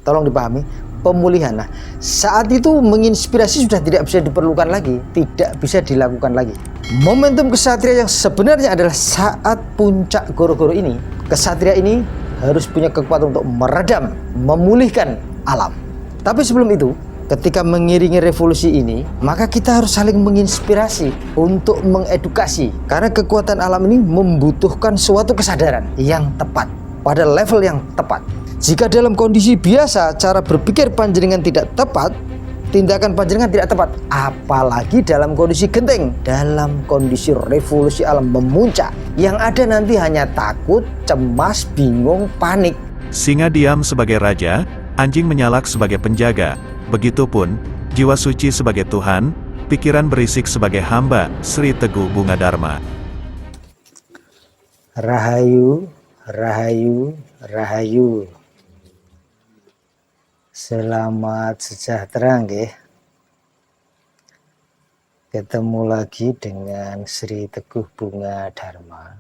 Tolong dipahami, pemulihan. Nah, saat itu menginspirasi sudah tidak bisa diperlukan lagi, tidak bisa dilakukan lagi. Momentum kesatria yang sebenarnya adalah saat puncak goro-goro ini. Kesatria ini harus punya kekuatan untuk meredam, memulihkan alam. Tapi sebelum itu, ketika mengiringi revolusi ini, maka kita harus saling menginspirasi untuk mengedukasi. Karena kekuatan alam ini membutuhkan suatu kesadaran yang tepat, pada level yang tepat. Jika dalam kondisi biasa cara berpikir panjenengan tidak tepat, tindakan panjenengan tidak tepat. Apalagi dalam kondisi genting, dalam kondisi revolusi alam memuncak, yang ada nanti hanya takut, cemas, bingung, panik. Singa diam sebagai raja, anjing menyalak sebagai penjaga. Begitupun, jiwa suci sebagai Tuhan, pikiran berisik sebagai hamba. Sri Teguh Bunga Dharma. Rahayu, rahayu, rahayu. Selamat sejahtera nggih. Ketemu lagi dengan Sri Teguh Bunga Dharma.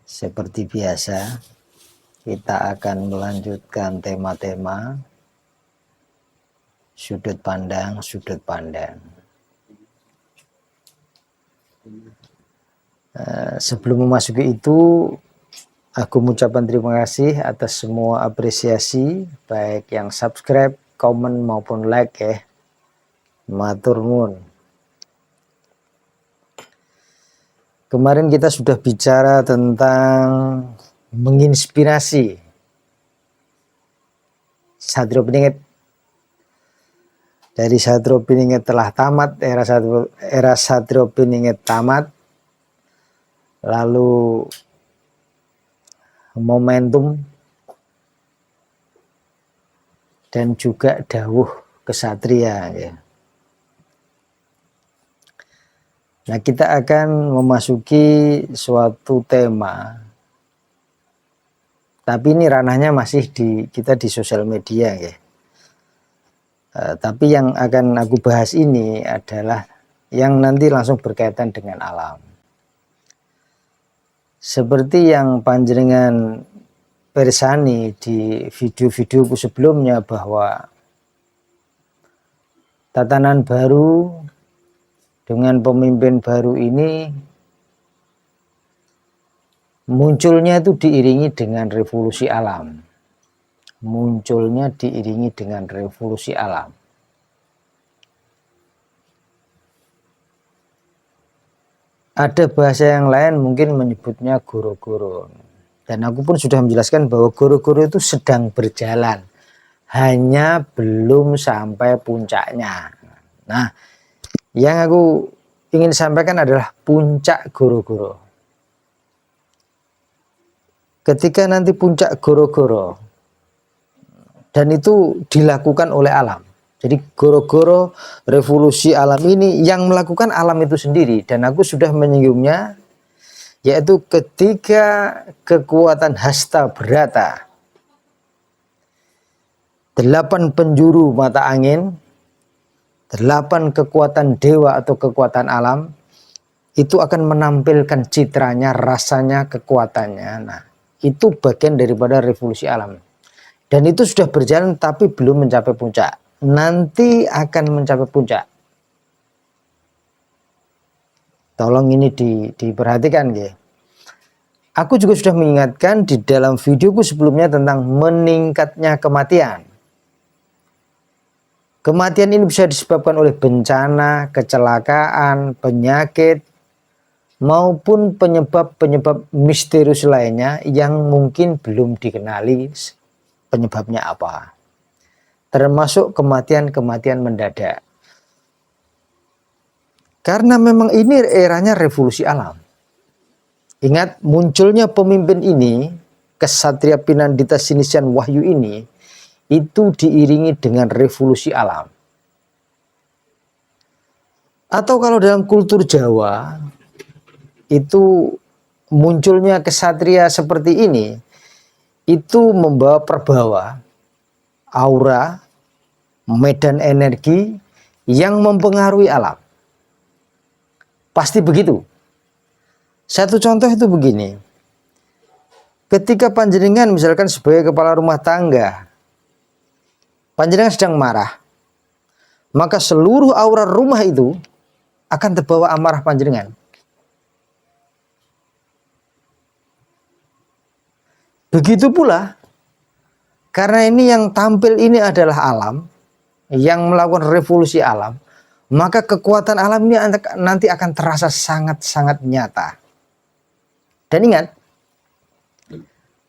Seperti biasa, kita akan melanjutkan tema-tema sudut pandang. Sebelum memasuki itu, aku mengucapkan terima kasih atas semua apresiasi, baik yang subscribe, komen maupun like ya. Matur nuwun. Kemarin kita sudah bicara tentang menginspirasi. Satrio Piningit. Dari Satrio Piningit telah tamat, era Satrio Piningit tamat. Lalu momentum dan juga dawuh kesatria ya. Nah, kita akan memasuki suatu tema, tapi ini ranahnya masih kita di sosial media ya. Tapi yang akan aku bahas ini adalah yang nanti langsung berkaitan dengan alam. Seperti yang panjenengan persani di video-videoku sebelumnya, bahwa tatanan baru dengan pemimpin baru ini munculnya itu diiringi dengan revolusi alam. Munculnya diiringi dengan revolusi alam. Ada bahasa yang lain mungkin menyebutnya goro-goro. Dan aku pun sudah menjelaskan bahwa goro-goro itu sedang berjalan, hanya belum sampai puncaknya. Nah, yang aku ingin sampaikan adalah puncak goro-goro. Ketika nanti puncak goro-goro, dan itu dilakukan oleh alam. Jadi goro-goro revolusi alam ini yang melakukan alam itu sendiri. Dan aku sudah menyinggungnya, yaitu ketika kekuatan hasta berata, 8 penjuru mata angin, 8 kekuatan dewa atau kekuatan alam, itu akan menampilkan citranya, rasanya, kekuatannya. Nah, itu bagian daripada revolusi alam. Dan itu sudah berjalan tapi belum mencapai puncak. Nanti akan mencapai puncak. Tolong ini diperhatikan ya. Aku juga sudah mengingatkan di dalam videoku sebelumnya tentang meningkatnya kematian. Kematian ini bisa disebabkan oleh bencana, kecelakaan, penyakit, maupun penyebab-penyebab misterius lainnya yang mungkin belum dikenali penyebabnya apa. Termasuk kematian-kematian mendadak. Karena memang ini eranya revolusi alam. Ingat, munculnya pemimpin ini, Kesatria Pinandita Sinisian Wahyu ini, itu diiringi dengan revolusi alam. Atau kalau dalam kultur Jawa, itu munculnya kesatria seperti ini, itu membawa perbawa, aura, medan energi yang mempengaruhi alam. Pasti begitu. Satu contoh itu begini. Ketika panjenengan misalkan sebagai kepala rumah tangga, panjenengan sedang marah, maka seluruh aura rumah itu akan terbawa amarah panjenengan. Begitu pula, karena ini yang tampil ini adalah alam, yang melakukan revolusi alam, maka kekuatan alam ini nanti akan terasa sangat-sangat nyata. Dan ingat,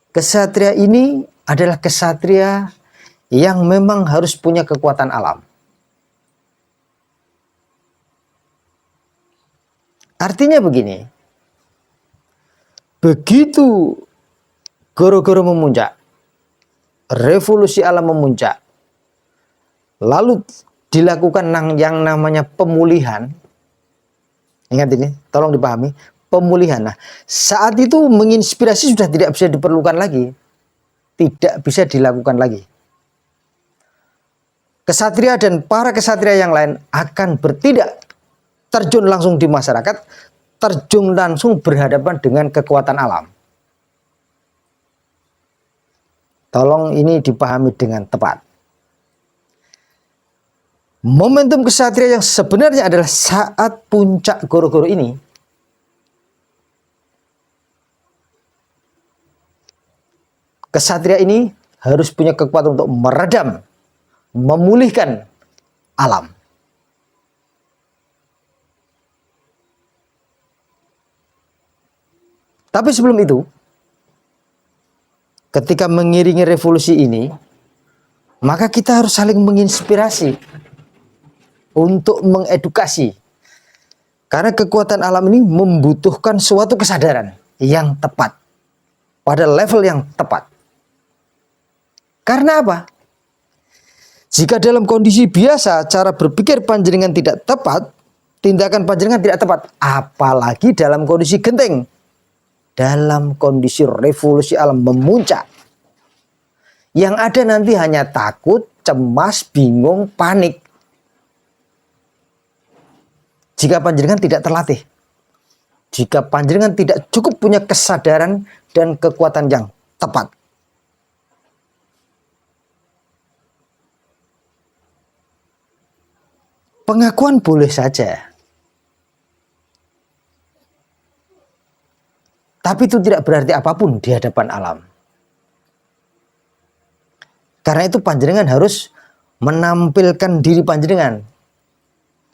kesatria ini adalah kesatria yang memang harus punya kekuatan alam. Artinya begini, begitu goro-goro memuncak, revolusi alam memuncak, lalu dilakukan yang namanya pemulihan. Ingat ini, tolong dipahami, pemulihan. Nah, saat itu menginspirasi sudah tidak bisa diperlukan lagi, tidak bisa dilakukan lagi. Kesatria dan para kesatria yang lain akan bertindak, terjun langsung di masyarakat, terjun langsung berhadapan dengan kekuatan alam. Tolong ini dipahami dengan tepat. Momentum kesatria yang sebenarnya adalah saat puncak goro-goro ini. Kesatria ini harus punya kekuatan untuk meredam, memulihkan alam. Tapi sebelum itu, ketika mengiringi revolusi ini, maka kita harus saling menginspirasi untuk mengedukasi. Karena kekuatan alam ini membutuhkan suatu kesadaran yang tepat, pada level yang tepat. Karena apa? Jika dalam kondisi biasa cara berpikir panjenengan tidak tepat, tindakan panjenengan tidak tepat, apalagi dalam kondisi genting. Dalam kondisi revolusi alam memuncak, yang ada nanti hanya takut, cemas, bingung, panik. Jika panjenengan tidak terlatih, jika panjenengan tidak cukup punya kesadaran dan kekuatan yang tepat. Pengakuan boleh saja, tapi itu tidak berarti apapun di hadapan alam. Karena itu panjenengan harus menampilkan diri panjenengan.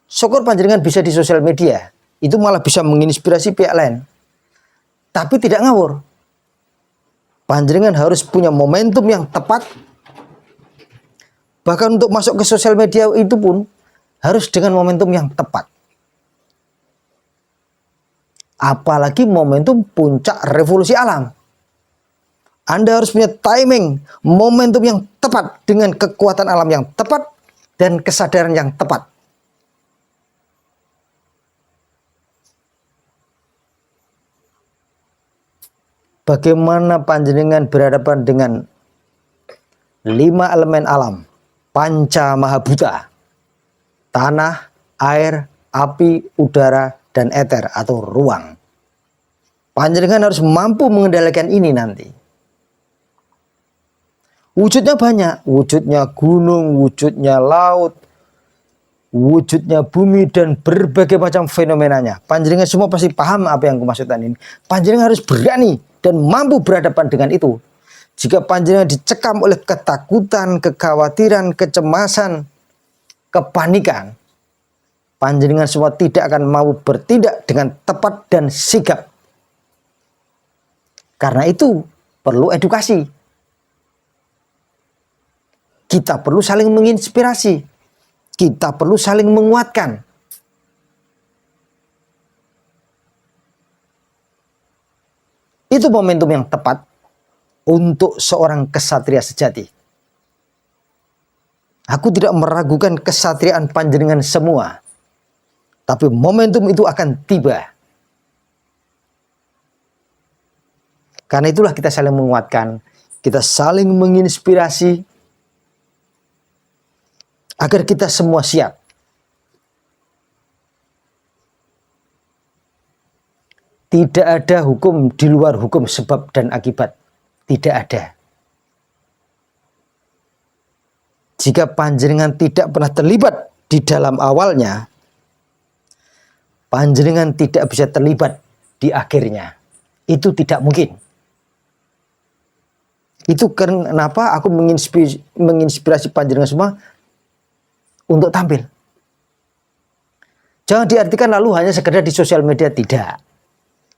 Syukur panjenengan bisa di sosial media, itu malah bisa menginspirasi pihak lain. Tapi tidak ngawur. Panjenengan harus punya momentum yang tepat. Bahkan untuk masuk ke sosial media itu pun harus dengan momentum yang tepat. Apalagi momentum puncak revolusi alam. Anda harus punya timing, momentum yang tepat dengan kekuatan alam yang tepat dan kesadaran yang tepat. Bagaimana panjenengan berhadapan dengan 5 elemen alam, panca mahabhuta, tanah, air, api, udara, dan eter atau ruang. Panjenengan harus mampu mengendalikan ini nanti. Wujudnya banyak, wujudnya gunung, wujudnya laut, wujudnya bumi, dan berbagai macam fenomenanya. Panjenengan semua pasti paham apa yang kumaksudkan ini. Panjenengan harus berani dan mampu berhadapan dengan itu. Jika panjenengan dicekam oleh ketakutan, kekhawatiran, kecemasan, kepanikan, panjenengan semua tidak akan mau bertindak dengan tepat dan sigap. Karena itu perlu edukasi. Kita perlu saling menginspirasi. Kita perlu saling menguatkan. Itu momentum yang tepat untuk seorang kesatria sejati. Aku tidak meragukan kesatriaan panjenengan semua. Tapi momentum itu akan tiba. Karena itulah kita saling menguatkan. Kita saling menginspirasi. Agar kita semua siap. Tidak ada hukum di luar hukum sebab dan akibat. Tidak ada. Jika panjenengan tidak pernah terlibat di dalam awalnya, panjenengan tidak bisa terlibat di akhirnya. Itu tidak mungkin. Itu kenapa aku menginspirasi panjenengan semua untuk tampil. Jangan diartikan lalu hanya sekedar di sosial media, tidak.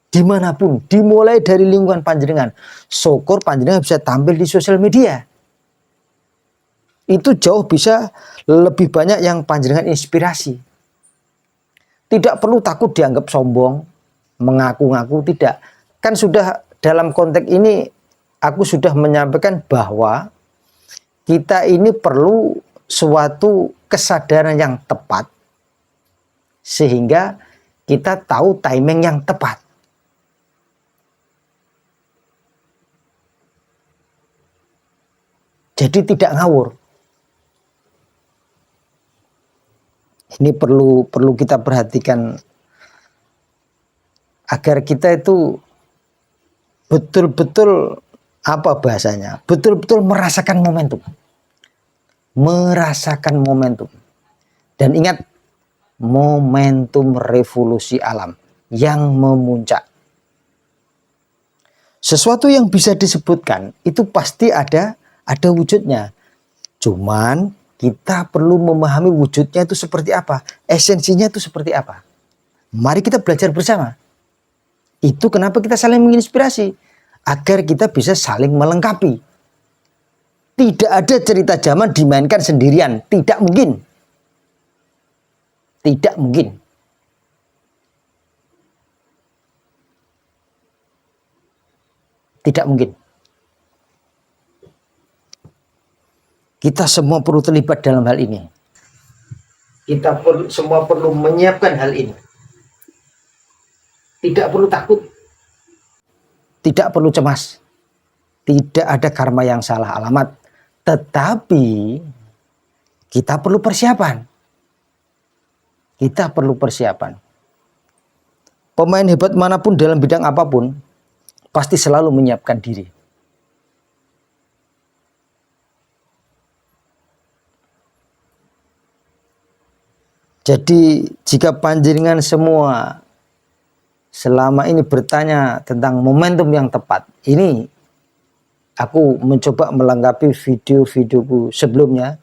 Dimanapun, dimulai dari lingkungan panjenengan. Syukur panjenengan bisa tampil di sosial media. Itu jauh bisa lebih banyak yang panjenengan inspirasi. Tidak perlu takut dianggap sombong, mengaku-ngaku, tidak. Kan sudah dalam konteks ini aku sudah menyampaikan bahwa kita ini perlu suatu kesadaran yang tepat sehingga kita tahu timing yang tepat. Jadi tidak ngawur. Ini perlu kita perhatikan agar kita itu betul-betul apa bahasanya? Betul-betul merasakan momentum. Merasakan momentum. Dan ingat, momentum revolusi alam yang memuncak. Sesuatu yang bisa disebutkan itu pasti ada wujudnya. Cuman kita perlu memahami wujudnya itu seperti apa, esensinya itu seperti apa. Mari kita belajar bersama. Itu kenapa kita saling menginspirasi, agar kita bisa saling melengkapi. Tidak ada cerita zaman dimainkan sendirian, tidak mungkin. Tidak mungkin. Tidak mungkin. Kita semua perlu terlibat dalam hal ini. Kita semua perlu menyiapkan hal ini. Tidak perlu takut. Tidak perlu cemas. Tidak ada karma yang salah alamat. Tetapi kita perlu persiapan. Kita perlu persiapan. Pemain hebat manapun dalam bidang apapun pasti selalu menyiapkan diri. Jadi jika panjenengan semua selama ini bertanya tentang momentum yang tepat, ini aku mencoba melengkapi video-videoku sebelumnya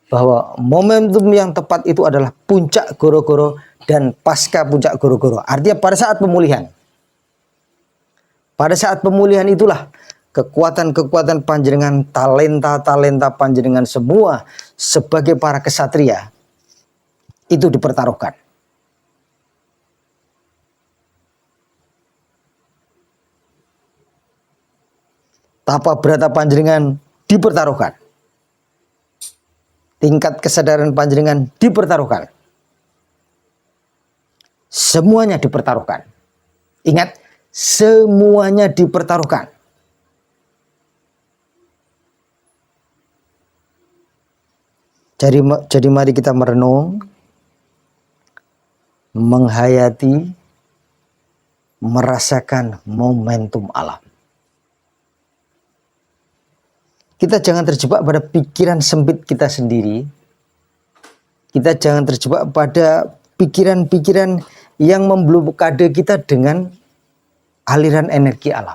bahwa momentum yang tepat itu adalah puncak goro-goro dan pasca puncak goro-goro. Artinya pada saat pemulihan. Pada saat pemulihan itulah kekuatan-kekuatan panjenengan, talenta-talenta panjenengan semua sebagai para kesatria itu dipertaruhkan. Tapa berata panjenengan dipertaruhkan. Tingkat kesadaran panjenengan dipertaruhkan. Semuanya dipertaruhkan. Ingat, semuanya dipertaruhkan. Jadi mari kita merenung, menghayati, merasakan momentum alam. Kita jangan terjebak pada pikiran sempit kita sendiri. Kita jangan terjebak pada pikiran-pikiran yang memblokade kita dengan aliran energi alam.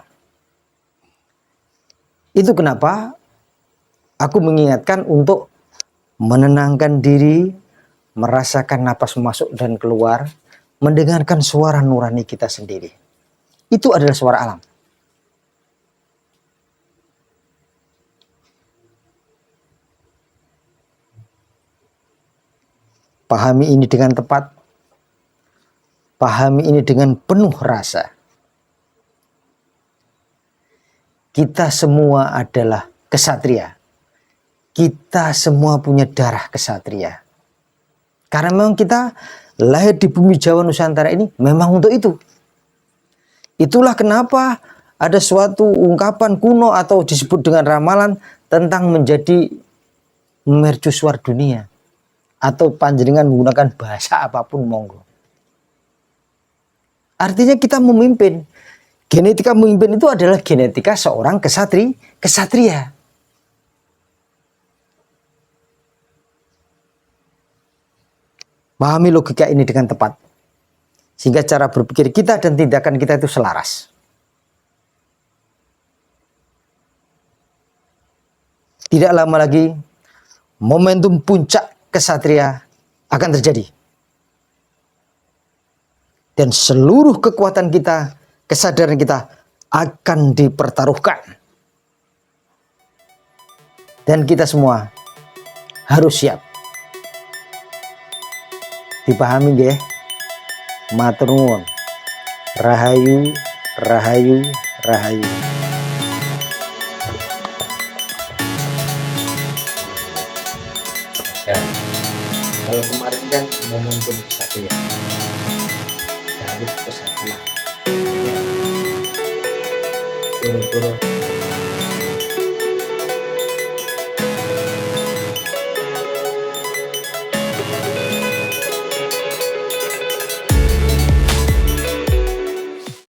Itu kenapa aku mengingatkan untuk menenangkan diri, merasakan napas masuk dan keluar, mendengarkan suara nurani kita sendiri. Itu adalah suara alam. Pahami ini dengan tepat. Pahami ini dengan penuh rasa. Kita semua adalah kesatria. Kita semua punya darah kesatria. Karena memang kita lahir di bumi Jawa Nusantara ini memang untuk itu. Itulah kenapa ada suatu ungkapan kuno atau disebut dengan ramalan tentang menjadi mercusuar dunia. Atau panjenengan menggunakan bahasa apapun monggo. Artinya kita memimpin. Genetika memimpin itu adalah genetika seorang kesatria. Pahami logika ini dengan tepat, sehingga cara berpikir kita dan tindakan kita itu selaras. Tidak lama lagi, momentum puncak kesatria akan terjadi. Dan seluruh kekuatan kita, kesadaran kita akan dipertaruhkan. Dan kita semua harus siap. Dipahami nggih? Matur nuwun. Rahayu, rahayu, rahayu. Ya, kalau kemarin kan momentum kesatria. Jadi kesatria. Guru-guru